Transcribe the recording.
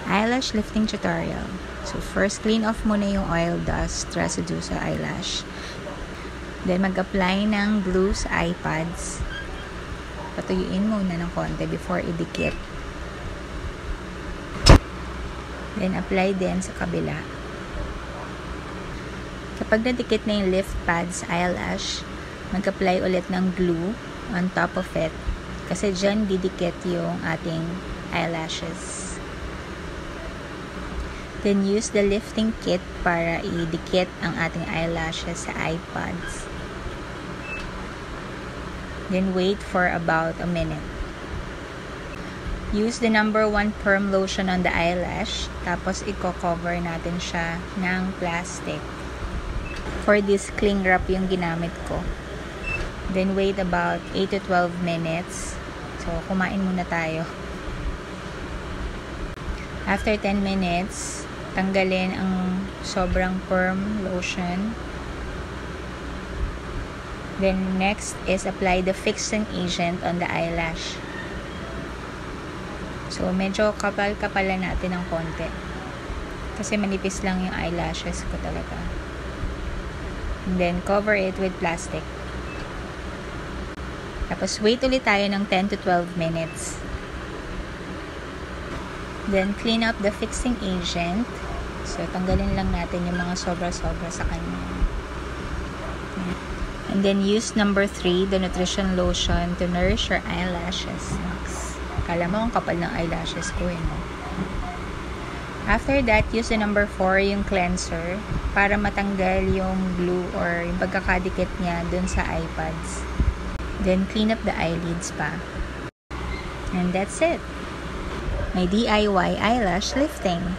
Eyelash lifting tutorial. So first, clean off muna yung oil dust residue sa eyelash. Then mag-apply ng glue sa eye pads. Patuyuin muna ng konti before idikit. Then apply din sa kabila. Kapag nadikit na yung lift pads sa eyelash, mag-apply ulit ng glue on top of it. Kasi dyan didikit yung ating eyelashes. Then use the lifting kit para idikit ang ating eyelashes sa eye pads. Then wait for about a minute. Use the No. 1 perm lotion on the eyelash. Tapos i-cover natin siya ng plastic. For this, cling wrap yung ginamit ko. Then wait about 8 to 12 minutes. So, kumain muna tayo. After 10 minutes, tanggalin ang sobrang perm lotion. Then next is apply the fixing agent on the eyelash. So, medyo kapal-kapalan natin ng konti. Kasi manipis lang yung eyelashes ko talaga. And then, cover it with plastic. Tapos, wait ulit tayo ng 10 to 12 minutes. Then, clean up the fixing agent. So, tanggalin lang natin yung mga sobra-sobra sa kanya. And then, use No. 3, the nutrition lotion to nourish your eyelashes. Kala mo ang kapal ng eyelashes ko, no? After that, use the No. 4, yung cleanser, para matanggal yung glue or yung pagkakadikit niya dun sa eye pads. Then, clean up the eyelids pa. And that's it. My DIY eyelash lifting.